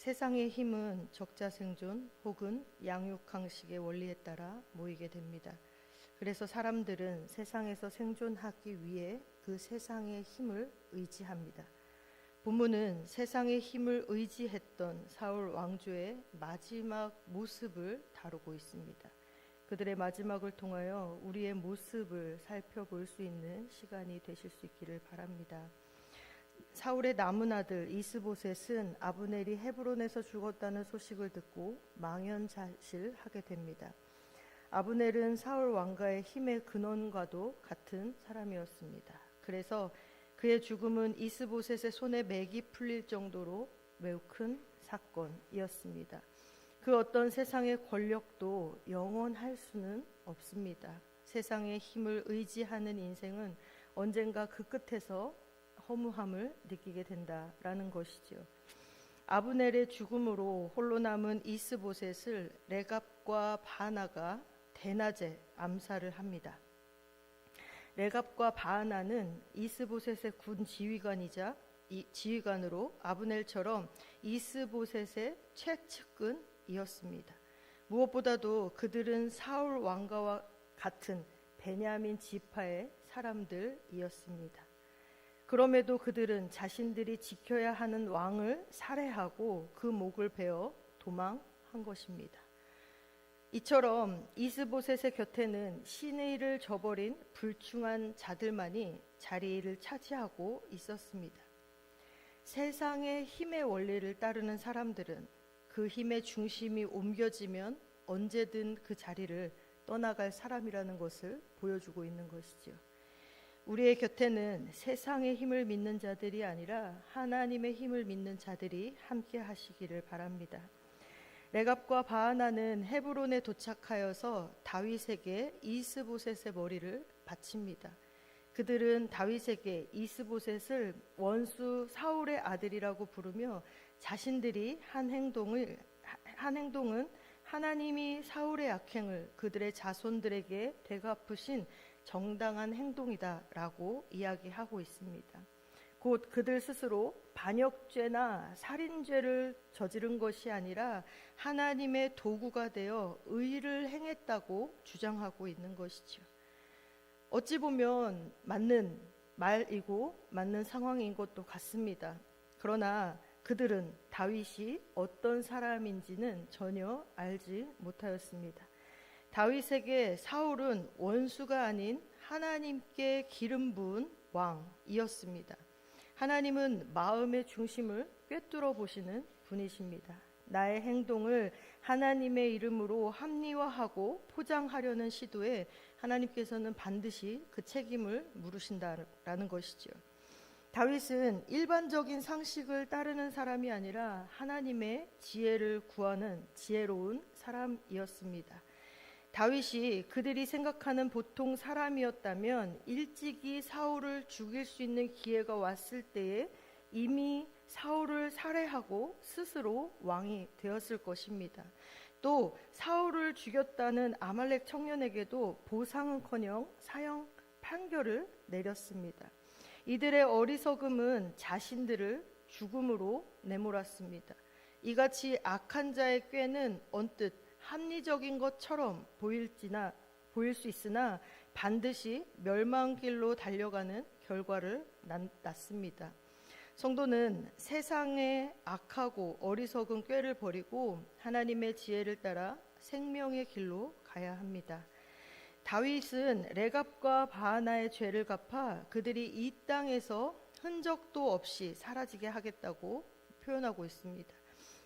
세상의 힘은 적자생존 혹은 양육강식의 원리에 따라 모이게 됩니다. 그래서 사람들은 세상에서 생존하기 위해 그 세상의 힘을 의지합니다. 본문은 세상의 힘을 의지했던 사울 왕조의 마지막 모습을 다루고 있습니다. 그들의 마지막을 통하여 우리의 모습을 살펴볼 수 있는 시간이 되실 수 있기를 바랍니다. 사울의 남은 아들 이스보셋은 아브넬이 헤브론에서 죽었다는 소식을 듣고 망연자실하게 됩니다. 아브넬은 사울 왕가의 힘의 근원과도 같은 사람이었습니다. 그래서 그의 죽음은 이스보셋의 손에 맥이 풀릴 정도로 매우 큰 사건이었습니다. 그 어떤 세상의 권력도 영원할 수는 없습니다. 세상의 힘을 의지하는 인생은 언젠가 그 끝에서 허무함을 느끼게 된다라는 것이죠. 아브넬의 죽음으로 홀로 남은 이스보셋을 레갑과 바나가 대낮에 암살을 합니다. 레갑과 바나는 이스보셋의 군 지휘관이자 지휘관으로 아브넬처럼 이스보셋의 최측근이었습니다. 무엇보다도 그들은 사울 왕가와 같은 베냐민 지파의 사람들이었습니다. 그럼에도 그들은 자신들이 지켜야 하는 왕을 살해하고 그 목을 베어 도망한 것입니다. 이처럼 이스보셋의 곁에는 신의 일을 저버린 불충한 자들만이 자리를 차지하고 있었습니다. 세상의 힘의 원리를 따르는 사람들은 그 힘의 중심이 옮겨지면 언제든 그 자리를 떠나갈 사람이라는 것을 보여주고 있는 것이죠. 우리의 곁에는 세상의 힘을 믿는 자들이 아니라 하나님의 힘을 믿는 자들이 함께 하시기를 바랍니다. 레갑과 바하나는 헤브론에 도착하여서 다윗에게 이스보셋의 머리를 바칩니다. 그들은 다윗에게 이스보셋을 원수 사울의 아들이라고 부르며 자신들이 한 행동은 하나님이 사울의 악행을 그들의 자손들에게 되갚으신 정당한 행동이다라고 이야기하고 있습니다. 곧 그들 스스로 반역죄나 살인죄를 저지른 것이 아니라 하나님의 도구가 되어 의를 행했다고 주장하고 있는 것이죠. 어찌 보면 맞는 말이고 맞는 상황인 것도 같습니다. 그러나 그들은 다윗이 어떤 사람인지는 전혀 알지 못하였습니다. 다윗에게 사울은 원수가 아닌 하나님께 기름 부은 왕이었습니다. 하나님은 마음의 중심을 꿰뚫어 보시는 분이십니다. 나의 행동을 하나님의 이름으로 합리화하고 포장하려는 시도에 하나님께서는 반드시 그 책임을 물으신다라는 것이죠. 다윗은 일반적인 상식을 따르는 사람이 아니라 하나님의 지혜를 구하는 지혜로운 사람이었습니다. 다윗이 그들이 생각하는 보통 사람이었다면 일찍이 사울을 죽일 수 있는 기회가 왔을 때에 이미 사울을 살해하고 스스로 왕이 되었을 것입니다. 또 사울을 죽였다는 아말렉 청년에게도 보상은커녕 사형 판결을 내렸습니다. 이들의 어리석음은 자신들을 죽음으로 내몰았습니다. 이같이 악한 자의 꾀는 언뜻 합리적인 것처럼 보일 수 있으나 반드시 멸망길로 달려가는 결과를 낳습니다. 성도는 세상의 악하고 어리석은 꾀를 버리고 하나님의 지혜를 따라 생명의 길로 가야 합니다. 다윗은 레갑과 바하나의 죄를 갚아 그들이 이 땅에서 흔적도 없이 사라지게 하겠다고 표현하고 있습니다.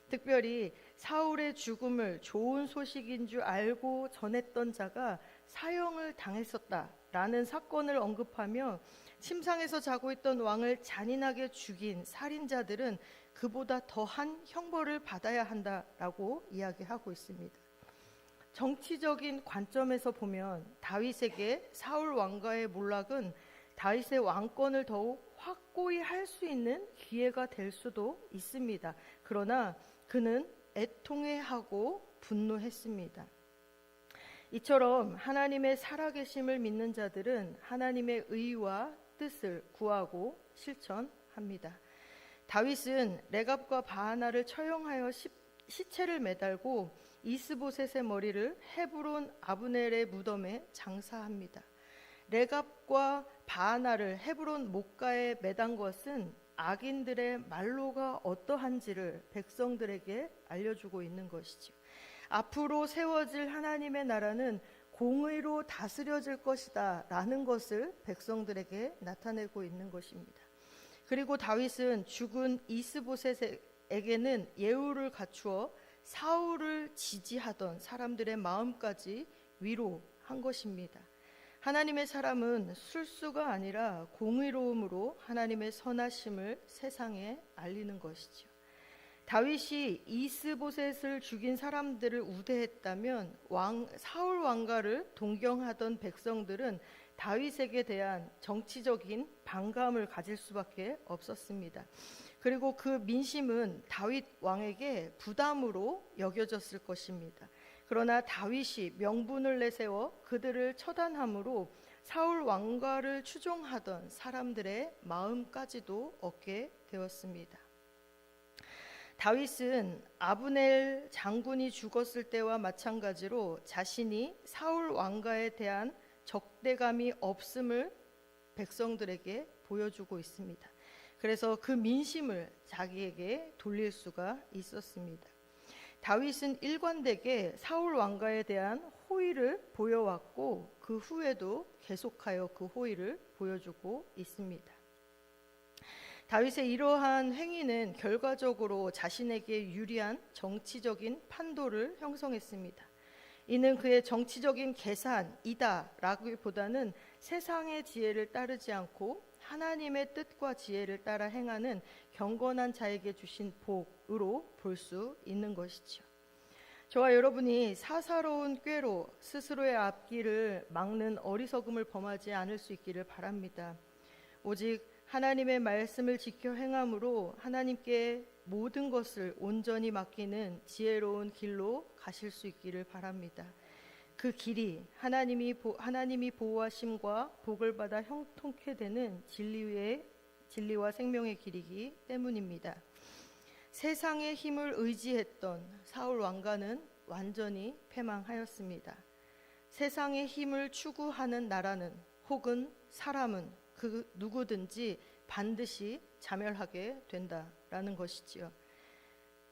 특별히 사울의 죽음을 좋은 소식인 줄 알고 전했던 자가 사형을 당했었다라는 사건을 언급하며 침상에서 자고 있던 왕을 잔인하게 죽인 살인자들은 그보다 더한 형벌을 받아야 한다라고 이야기하고 있습니다. 정치적인 관점에서 보면 다윗에게 사울 왕가의 몰락은 다윗의 왕권을 더욱 확고히 할 수 있는 기회가 될 수도 있습니다. 그러나 그는 애통해하고 분노했습니다. 이처럼 하나님의 살아계심을 믿는 자들은 하나님의 의와 뜻을 구하고 실천합니다. 다윗은 레갑과 바하나를 처형하여 시체를 매달고 이스보셋의 머리를 헤브론 아브넬의 무덤에 장사합니다. 레갑과 바하나를 헤브론 목가에 매단 것은 악인들의 말로가 어떠한지를 백성들에게 알려주고 있는 것이죠. 앞으로 세워질 하나님의 나라는 공의로 다스려질 것이다 라는 것을 백성들에게 나타내고 있는 것입니다. 그리고 다윗은 죽은 이스보셋에게는 예우를 갖추어 사울을 지지하던 사람들의 마음까지 위로한 것입니다. 하나님의 사람은 술수가 아니라 공의로움으로 하나님의 선하심을 세상에 알리는 것이죠. 다윗이 이스보셋을 죽인 사람들을 우대했다면 사울 왕가를 동경하던 백성들은 다윗에게 대한 정치적인 반감을 가질 수밖에 없었습니다. 그리고 그 민심은 다윗 왕에게 부담으로 여겨졌을 것입니다. 그러나 다윗이 명분을 내세워 그들을 처단함으로 사울 왕가를 추종하던 사람들의 마음까지도 얻게 되었습니다. 다윗은 아브넬 장군이 죽었을 때와 마찬가지로 자신이 사울 왕가에 대한 적대감이 없음을 백성들에게 보여주고 있습니다. 그래서 그 민심을 자기에게 돌릴 수가 있었습니다. 다윗은 일관되게 사울 왕가에 대한 호의를 보여왔고 그 후에도 계속하여 그 호의를 보여주고 있습니다. 다윗의 이러한 행위는 결과적으로 자신에게 유리한 정치적인 판도를 형성했습니다. 이는 그의 정치적인 계산이다라기보다는 세상의 지혜를 따르지 않고 하나님의 뜻과 지혜를 따라 행하는 경건한 자에게 주신 복으로 볼 수 있는 것이죠. 저와 여러분이 사사로운 꾀로 스스로의 앞길을 막는 어리석음을 범하지 않을 수 있기를 바랍니다. 오직 하나님의 말씀을 지켜 행함으로 하나님께 모든 것을 온전히 맡기는 지혜로운 길로 가실 수 있기를 바랍니다. 그 길이 하나님이 보호하심과 복을 받아 형통케 되는 진리와 생명의 길이기 때문입니다. 세상의 힘을 의지했던 사울 왕가는 완전히 패망하였습니다. 세상의 힘을 추구하는 나라는 혹은 사람은 그 누구든지 반드시 자멸하게 된다라는 것이지요.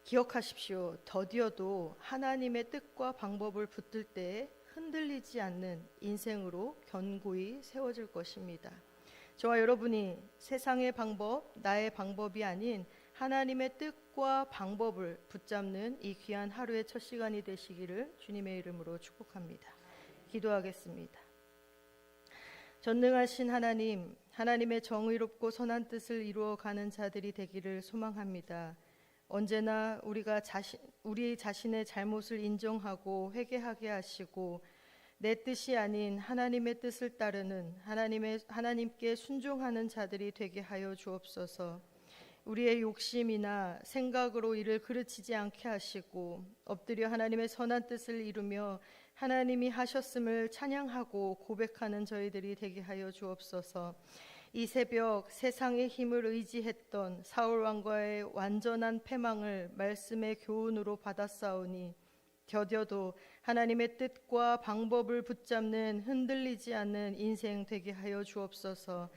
기억하십시오. 더디어도 하나님의 뜻과 방법을 붙들 때에 흔들리지 않는 인생으로 견고히 세워질 것입니다. 저와 여러분이 세상의 방법, 나의 방법이 아닌 하나님의 뜻과 방법을 붙잡는 이 귀한 하루의 첫 시간이 되시기를 주님의 이름으로 축복합니다. 기도하겠습니다. 전능하신 하나님, 하나님의 정의롭고 선한 뜻을 이루어가는 자들이 되기를 소망합니다. 언제나 우리 자신의 잘못을 인정하고 회개하게 하시고 내 뜻이 아닌 하나님의 뜻을 따르는 하나님께 순종하는 자들이 되게 하여 주옵소서. 우리의 욕심이나 생각으로 이를 그르치지 않게 하시고 엎드려 하나님의 선한 뜻을 이루며 하나님이 하셨음을 찬양하고 고백하는 저희들이 되게 하여 주옵소서. 이 새벽 세상의 힘을 의지했던 사울 왕과의 완전한 패망을 말씀의 교훈으로 받았사오니 더뎌도 하나님의 뜻과 방법을 붙잡는 흔들리지 않는 인생 되게 하여 주옵소서.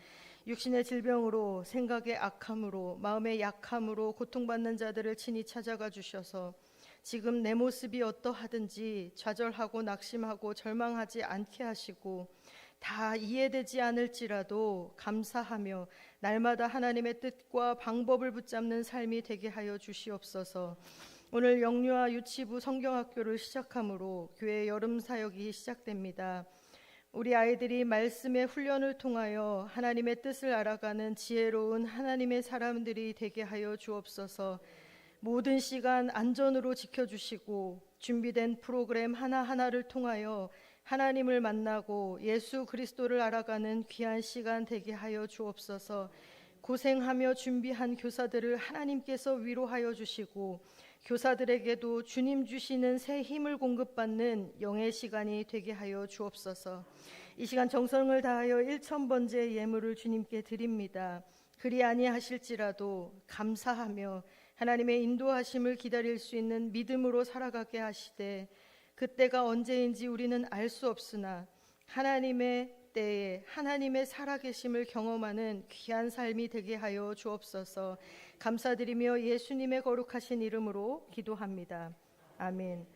육신의 질병으로, 생각의 악함으로, 마음의 약함으로 고통받는 자들을 친히 찾아가 주셔서 지금 내 모습이 어떠하든지 좌절하고 낙심하고 절망하지 않게 하시고 다 이해되지 않을지라도 감사하며 날마다 하나님의 뜻과 방법을 붙잡는 삶이 되게 하여 주시옵소서. 오늘 영유아 유치부 성경학교를 시작함으로 교회 여름 사역이 시작됩니다. 우리 아이들이 말씀의 훈련을 통하여 하나님의 뜻을 알아가는 지혜로운 하나님의 사람들이 되게 하여 주옵소서. 모든 시간 안전으로 지켜주시고 준비된 프로그램 하나하나를 통하여 하나님을 만나고 예수 그리스도를 알아가는 귀한 시간 되게 하여 주옵소서. 고생하며 준비한 교사들을 하나님께서 위로하여 주시고 교사들에게도 주님 주시는 새 힘을 공급받는 영의 시간이 되게 하여 주옵소서. 이 시간 정성을 다하여 1000번째 예물을 주님께 드립니다. 그리 아니하실지라도 감사하며 하나님의 인도하심을 기다릴 수 있는 믿음으로 살아가게 하시되, 그때가 언제인지 우리는 알 수 없으나 하나님의 때에 하나님의 살아계심을 경험하는 귀한 삶이 되게 하여 주옵소서. 감사드리며 예수님의 거룩하신 이름으로 기도합니다. 아멘.